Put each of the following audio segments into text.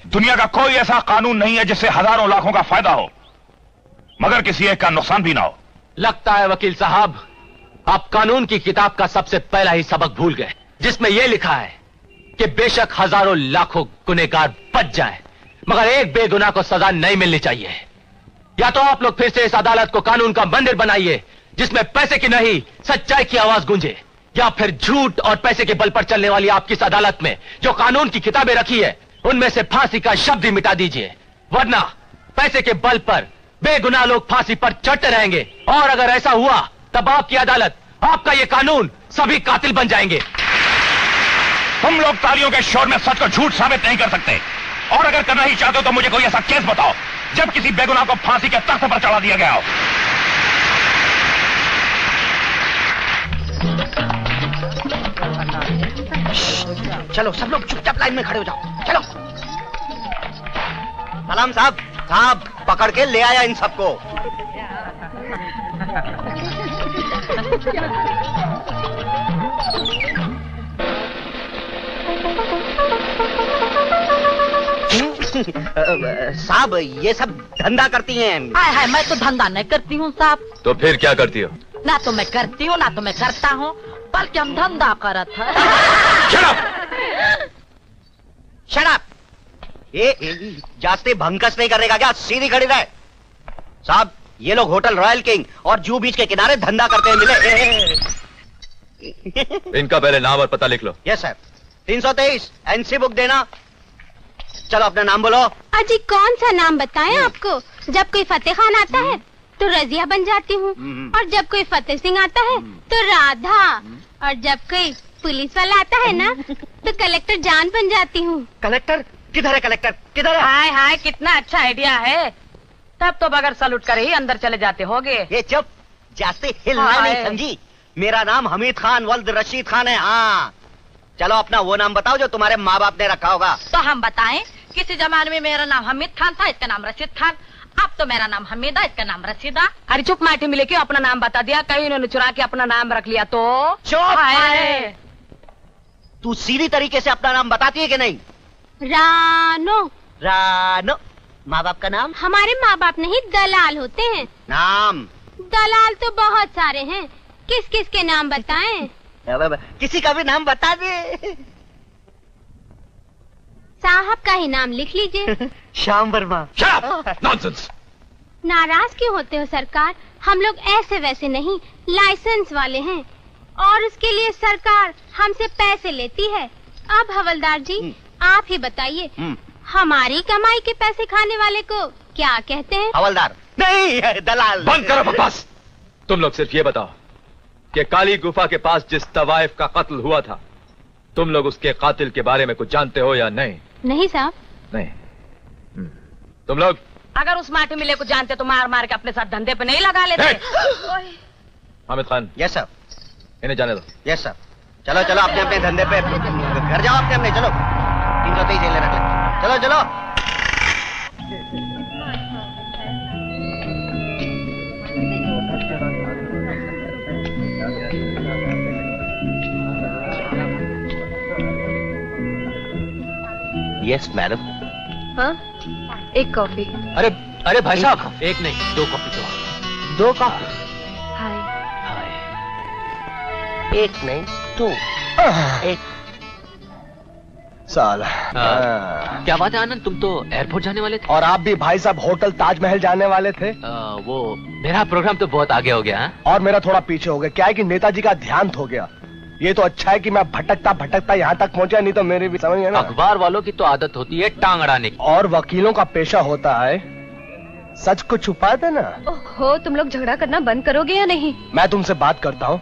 दुनिया का कोई ऐसा कानून नहीं है जिससे हजारों लाखों का फायदा हो मगर किसी एक का नुकसान भी ना हो। लगता है वकील साहब आप कानून की किताब का सबसे पहला ही सबक भूल गए, जिसमें यह लिखा है कि बेशक हजारों लाखों गुनहगार बच जाएं, मगर एक बेगुनाह को सजा नहीं मिलनी चाहिए। या तो आप लोग फिर से इस अदालत को कानून का मंदिर बनाइए जिसमें पैसे की नहीं सच्चाई की आवाज गूंजे, या फिर झूठ और पैसे के बल पर चलने वाली आपकी इस अदालत में जो कानून की किताबें रखी है उनमें से फांसी का शब्द ही मिटा दीजिए, वरना पैसे के बल पर बेगुनाह लोग फांसी पर चढ़ते रहेंगे और अगर ऐसा हुआ तब आपकी अदालत, आपका ये कानून सभी कातिल बन जाएंगे। तुम लोग तालियों के शोर में सच को झूठ साबित नहीं कर सकते, और अगर करना ही चाहते हो तो मुझे कोई ऐसा केस बताओ जब किसी बेगुनाह को फांसी के तख्त पर चढ़ा दिया गया हो। चलो सब लोग चुपचाप लाइन में खड़े हो जाओ, चलो। सलाम साहब, साहब पकड़ के ले आया इन सबको। साहब ये सब धंधा करती हैं। हाय हाय, मैं तो धंधा नहीं करती हूँ साहब। तो फिर क्या करती हो? ना तो मैं करती हूँ ना तो मैं करता हूँ, बल्कि हम धंधा करत है। Shut up! ये जाते भंकस नहीं करेगा क्या? सीधी खड़ी रहे। साहब ये लोग होटल रॉयल किंग और जू बीच के किनारे धंधा करते हैं मिले। इनका पहले नाम और पता लिख लो। Yes sir. 323 एनसी बुक देना। चलो अपना नाम बोलो। अजी कौन सा नाम बताएं आपको? जब कोई फतेह खान आता है तो रजिया बन जाती हूँ, और जब कोई फतेह सिंह आता है तो राधा, और जब कोई पुलिस वाला आता है ना तो कलेक्टर जान बन जाती हूँ। कलेक्टर किधर है? कलेक्टर किधर है? हाय हाय, कितना अच्छा आइडिया है। तब तो बगैर सलूट करे ही अंदर चले जाते होगे। ये चुप, जाते हिलना नहीं समझी। मेरा नाम हमीद खान वल्द रशीद खान है। हाँ चलो अपना वो नाम बताओ जो तुम्हारे माँ बाप ने रखा होगा। तो हम बताएं, किसी जमाने में मेरा नाम हमीद खान था, इसका नाम रशीद खान। अब तो मेरा नाम हमीदा, इसका नाम रशीदा। अरे चुप, माटी मिले क्यों अपना नाम बता दिया, कहीं इन्होंने चुरा के अपना नाम रख लिया तो। चुप! तू सीधी तरीके से अपना नाम बताती है कि नहीं? रानो। रानो। माँ बाप का नाम? हमारे माँ बाप नहीं दलाल होते हैं। नाम? दलाल तो बहुत सारे हैं, किस किस के नाम बताएं? किसी का भी नाम बता दे। साहब का ही नाम लिख लीजिए। श्याम वर्मा। नॉनसेंस। नाराज क्यों होते हो सरकार? हम लोग ऐसे वैसे नहीं, लाइसेंस वाले हैं, और उसके लिए सरकार हमसे पैसे लेती है। अब हवलदार जी आप ही बताइए, हमारी कमाई के पैसे खाने वाले को क्या कहते हैं? हवलदार नहीं, दलाल। बंद करो बकवास। तुम लोग सिर्फ ये बताओ कि काली गुफा के पास जिस तवाइफ का कत्ल हुआ था, तुम लोग उसके कातिल के बारे में कुछ जानते हो या नहीं? नहीं साहब। नहीं। तुम लोग? अगर उस माटी मिले को जानते तो मार मार के अपने साथ धंधे पे नहीं लगा लेते। हामिद खान। Yes sir. इन्हें जाने दो। Yes sir. चलो चलो अपने अपने धंधे पे घर जाओ अपने अपने। चलो 323 जेल रख ले। चलो चलो। Yes madam. हाँ एक कॉफी। अरे अरे भाई साहब, एक नहीं 2 कॉफी दो। 2 कॉफी? हाय। एक नहीं 2। एक। साला। क्या बात है आनंद, तुम तो एयरपोर्ट जाने वाले थे। और आप भी भाई साहब होटल ताजमहल जाने वाले थे। वो मेरा प्रोग्राम तो बहुत आगे हो गया है? और मेरा थोड़ा पीछे हो गया। क्या है कि नेताजी का ध्यान हो गया। ये तो अच्छा है कि मैं भटकता भटकता यहाँ तक पहुँचा, नहीं तो मेरी भी समझ है ना। अखबार वालों की तो आदत होती है टांग अड़ाने की, और वकीलों का पेशा होता है सच को छुपा देना। ओहो, तुम लोग झगड़ा करना बंद करोगे या नहीं? मैं तुमसे बात करता हूँ,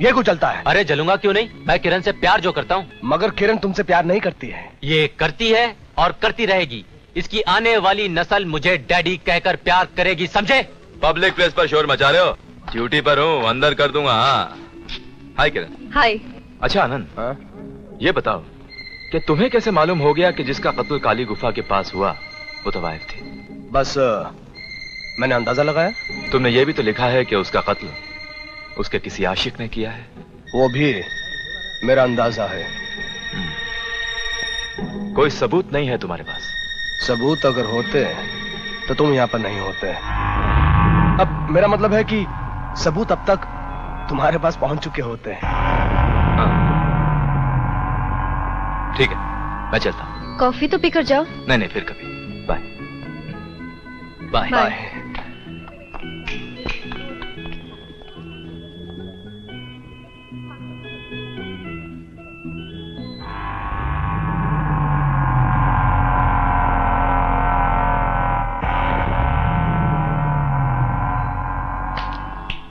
ये क्यों चलता है? अरे जलूंगा क्यों नहीं, मैं किरण से प्यार जो करता हूँ। मगर किरण तुमसे प्यार नहीं करती है। ये करती है और करती रहेगी। इसकी आने वाली नस्ल मुझे डैडी कहकर प्यार करेगी, समझे? पब्लिक प्लेस पर शोर मचा रहे हो? ड्यूटी पर हूँ, अंदर कर दूंगा। हाय किरण। हाय। अच्छा आनंद, ये बताओ कि तुम्हें कैसे मालूम हो गया कि जिसका कत्ल काली गुफा के पास हुआ वो तवाइफ थी? बस मैंने अंदाजा लगाया। तुमने ये भी तो लिखा है कि उसका कत्ल उसके किसी आशिक ने किया है। वो भी मेरा अंदाजा है। कोई सबूत नहीं है तुम्हारे पास? सबूत अगर होते तो तुम यहाँ पर नहीं होते। अब मेरा मतलब है कि सबूत अब तक तुम्हारे पास पहुंच चुके होते हैं। ठीक है, मैं चलता हूँ। कॉफी तो पीकर जाओ। नहीं, फिर कभी। Bye bye bye.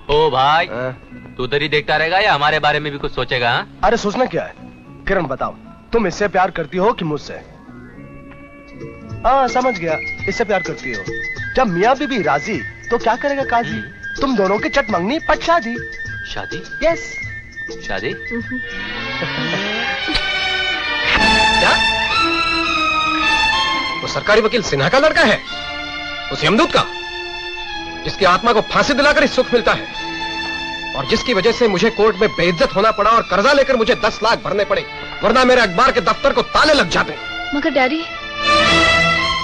ओ भाई, तू उधर ही देखता रहेगा या हमारे बारे में भी कुछ सोचेगा? अरे सोचना क्या है? किरण बताओ, तुम इससे प्यार करती हो कि मुझसे? हाँ समझ गया, इससे प्यार करती हो। जब मियाँ बीबी राजी तो क्या करेगा काजी? तुम दोनों की चट मंगनी पट शादी। शादी? यस। शादी? क्या? वो सरकारी वकील सिन्हा का लड़का है? उस यमदूत का, जिसकी आत्मा को फांसी दिलाकर ही सुख मिलता है और जिसकी वजह से मुझे कोर्ट में बेइज्जत होना पड़ा और कर्जा लेकर मुझे 10 लाख भरने पड़े, वरना मेरे अखबार के दफ्तर को ताले लग जाते। मगर डैडी,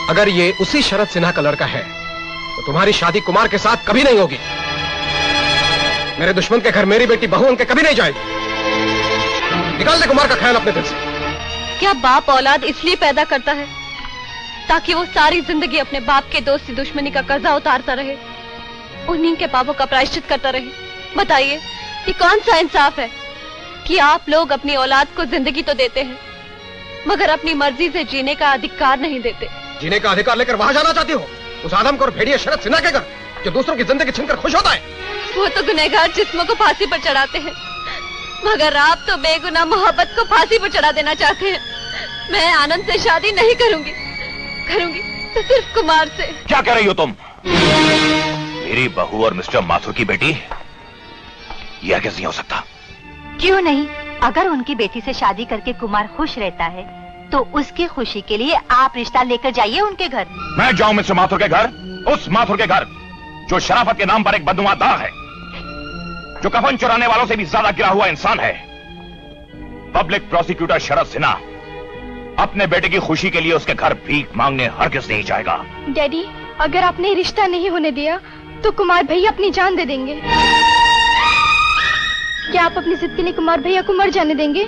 अगर ये उसी शरद सिन्हा का लड़का है तो तुम्हारी शादी कुमार के साथ कभी नहीं होगी। मेरे दुश्मन के घर मेरी बेटी बहू उनके कभी नहीं जाएगी। निकाल दे कुमार का ख्याल अपने दिल से। क्या बाप औलाद इसलिए पैदा करता है ताकि वो सारी जिंदगी अपने बाप के दोस्ती दुश्मनी का कर्जा उतारता रहे, उन्हीं के पापों का प्रायश्चित करता रहे? बताइए, ये कौन सा इंसाफ है कि आप लोग अपनी औलाद को जिंदगी तो देते हैं मगर अपनी मर्जी से जीने का अधिकार नहीं देते? जीने का अधिकार लेकर वहां जाना चाहती हो, उस आदमखोर भेड़िया शरद सिन्हा के घर, जो दूसरों की जिंदगी छीनकर खुश होता है? वो तो गुनहगार जिस्मों को फांसी पर चढ़ाते हैं, मगर आप तो बेगुनाह मोहब्बत को फांसी पर चढ़ा देना चाहते हैं। मैं आनंद से शादी नहीं करूंगी तो सिर्फ कुमार से। क्या कह रही हो तुम? मेरी बहू और मिस्टर माथुर की बेटी? यह कैसे हो सकता? क्यों नहीं? अगर उनकी बेटी से शादी करके कुमार खुश रहता है तो उसकी खुशी के लिए आप रिश्ता लेकर जाइए उनके घर। मैं जाऊं मिस्टर माथुर के घर? उस माथुर के घर जो शराफत के नाम पर एक बदनुमादार है, जो कफन चुराने वालों से भी ज्यादा गिरा हुआ इंसान है। पब्लिक प्रोसिक्यूटर शरद सिन्हा अपने बेटे की खुशी के लिए उसके घर भीख मांगने हरगिज नहीं जाएगा। डैडी, अगर आपने रिश्ता नहीं होने दिया तो कुमार भैया अपनी जान दे देंगे। क्या आप अपनी जिद के लिए कुमार भैया को मर जाने देंगे?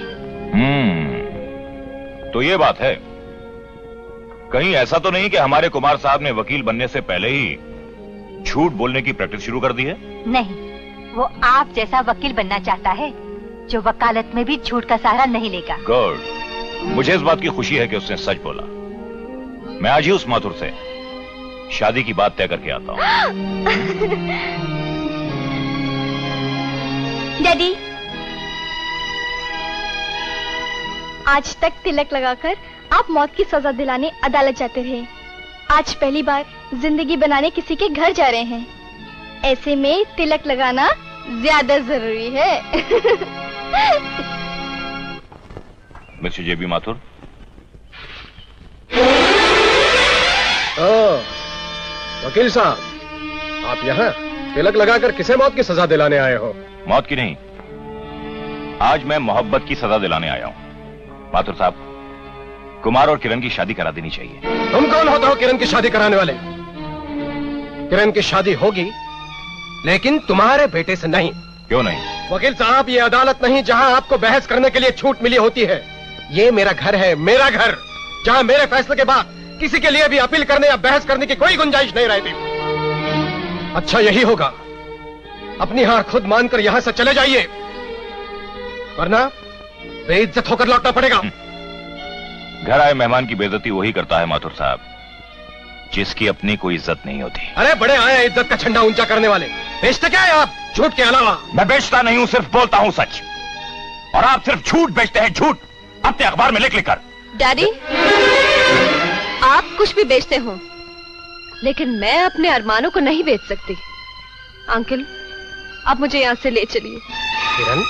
तो ये बात है। कहीं ऐसा तो नहीं कि हमारे कुमार साहब ने वकील बनने से पहले ही झूठ बोलने की प्रैक्टिस शुरू कर दी है? नहीं, वो आप जैसा वकील बनना चाहता है जो वकालत में भी झूठ का सहारा नहीं लेगा। गुड, मुझे इस बात की खुशी है कि उसने सच बोला। मैं आज ही उस माथुर से शादी की बात तय करके आता हूँ। डैडी, आज तक तिलक लगाकर आप मौत की सजा दिलाने अदालत जाते रहे। आज पहली बार जिंदगी बनाने किसी के घर जा रहे हैं। ऐसे में तिलक लगाना ज्यादा जरूरी है। मिस्टर जेबी माथुर। वकील साहब, आप यहाँ तिलक लगाकर किसे मौत की सजा दिलाने आए हो? मौत की नहीं, आज मैं मोहब्बत की सजा दिलाने आया हूँ। माथुर साहब, कुमार और किरण की शादी करा देनी चाहिए। तुम कौन होते हो किरण की शादी कराने वाले? किरण की शादी होगी लेकिन तुम्हारे बेटे से नहीं। क्यों नहीं? वकील साहब, ये अदालत नहीं जहां आपको बहस करने के लिए छूट मिली होती है। ये मेरा घर है, मेरा घर, जहां मेरे फैसले के बाद किसी के लिए भी अपील करने या बहस करने की कोई गुंजाइश नहीं रहती। अच्छा यही होगा, अपनी हार खुद मानकर यहां से चले जाइए, वरना बेइज्जत होकर लौटना पड़ेगा। घर आए मेहमान की बेइज्जती वही करता है माथुर साहब, जिसकी अपनी कोई इज्जत नहीं होती। अरे बड़े आए इज्जत का झंडा ऊंचा करने वाले, बेचते क्या है आप झूठ के अलावा? मैं बेचता नहीं हूं, सिर्फ बोलता हूं सच। और आप सिर्फ झूठ बेचते हैं, झूठ अपने अखबार में लिख लिख कर। डैडी, आप कुछ भी बेचते हो लेकिन मैं अपने अरमानों को नहीं बेच सकती। अंकल, आप मुझे यहाँ से ले चलिए। किरण,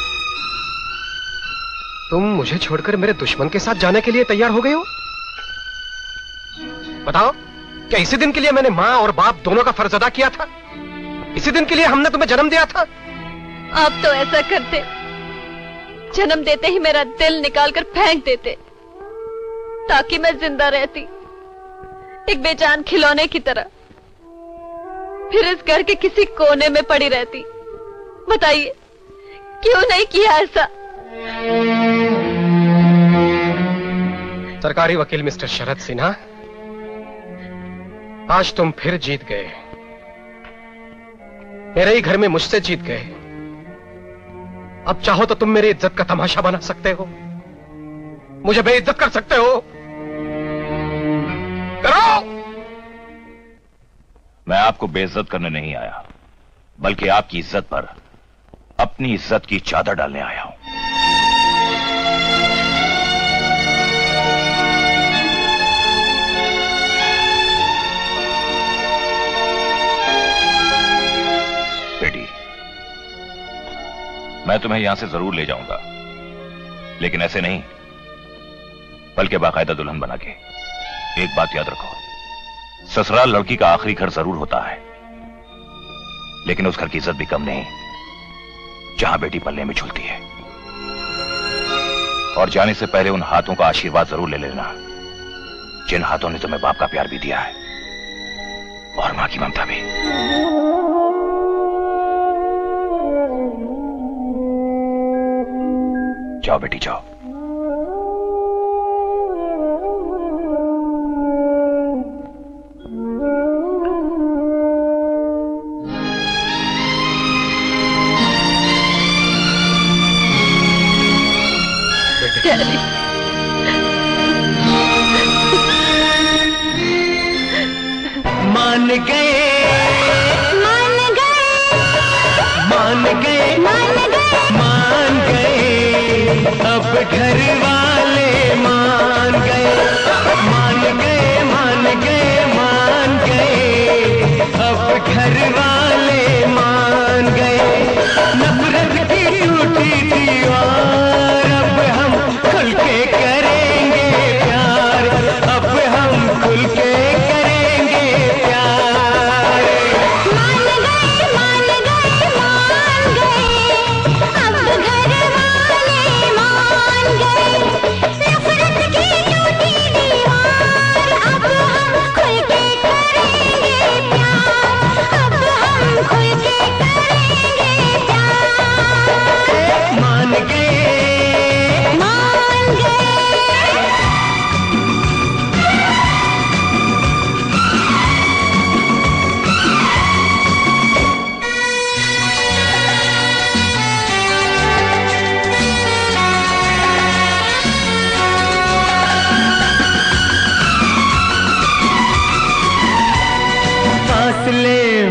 तुम मुझे छोड़कर मेरे दुश्मन के साथ जाने के लिए तैयार हो गई हो? बताओ, क्या इसी दिन के लिए मैंने माँ और बाप दोनों का फर्ज अदा किया था? इसी दिन के लिए हमने तुम्हें जन्म दिया था? आप तो ऐसा करते, जन्म देते ही मेरा दिल निकालकर फेंक देते ताकि मैं जिंदा रहती। एक बेजान खिलौने की तरह फिर इस घर के किसी कोने में पड़ी रहती। बताइए क्यों नहीं किया ऐसा? सरकारी वकील मिस्टर शरद सिन्हा, आज तुम फिर जीत गए। मेरे ही घर में मुझसे जीत गए। अब चाहो तो तुम मेरी इज्जत का तमाशा बना सकते हो, मुझे बेइज्जत कर सकते हो। करो। मैं आपको बेइज्जत करने नहीं आया, बल्कि आपकी इज्जत पर अपनी इज्जत की चादर डालने आया हूं। बेटी, मैं तुम्हें यहां से जरूर ले जाऊंगा, लेकिन ऐसे नहीं, बल्कि बाकायदा दुल्हन बना के। एक बात याद रखो, ससुराल लड़की का आखिरी घर जरूर होता है, लेकिन उस घर की इज्जत भी कम नहीं जहां बेटी पल्ले में झूलती है। और जाने से पहले उन हाथों का आशीर्वाद जरूर ले लेना जिन हाथों ने तुम्हें बाप का प्यार भी दिया है और मां की ममता भी। जाओ बेटी जाओ। मान गए मान गए मान गए मान गए अब घर वाले मान गए मान गए मान गए मान गए अब घर वाले मान गए। नफरत की टूटी दीवार अब हम खुल के करेंगे प्यार, अब हम खुल के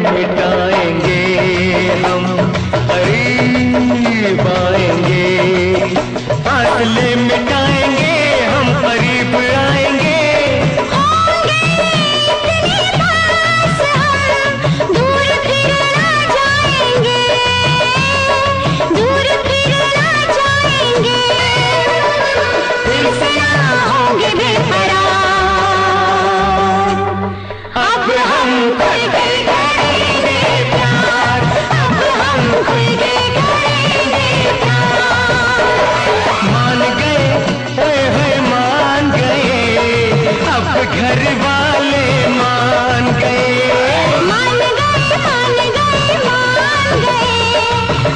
मिटाएंगे हम करीब आएंगे, फासले मिटाएंगे हम करीब आएंगे। दूर फिर ना जाएंगे, दूर फिर ना जाएंगे, फिर से ना होंगे बेकरार। अब हम घर वाले मान गए मान गए मान गए मान गए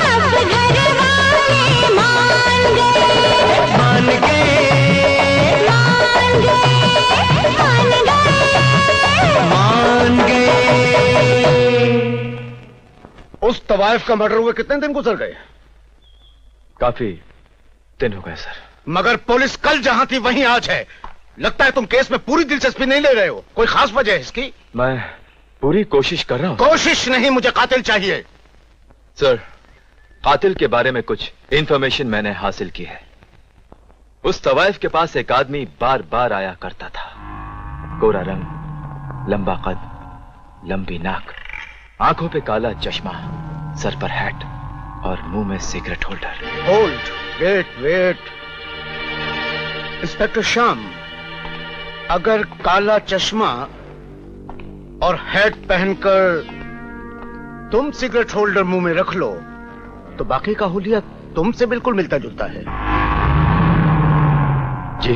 अब घर वाले मान गए मान गए मान गए मान गए। उस तवाइफ का मर्डर हुए कितने दिन गुजर गए? काफी दिन हो गए सर। मगर पुलिस कल जहां थी वहीं आज है। लगता है तुम केस में पूरी दिलचस्पी नहीं ले रहे हो। कोई खास वजह है इसकी? मैं पूरी कोशिश कर रहा हूं। कोशिश नहीं, मुझे कातिल चाहिए। सर, कातिल के बारे में कुछ इंफॉर्मेशन मैंने हासिल की है। उस तवाइफ के पास एक आदमी बार बार आया करता था। गोरा रंग, लंबा कद, लंबी नाक, आंखों पे काला चश्मा, सर पर हैट और मुंह में cigarette holder. Hold, wait wait. Inspector Shyam, अगर काला चश्मा और हैट पहनकर तुम सिगरेट होल्डर मुंह में रख लो तो बाकी का हुलिया तुमसे बिल्कुल मिलता जुलता है। जी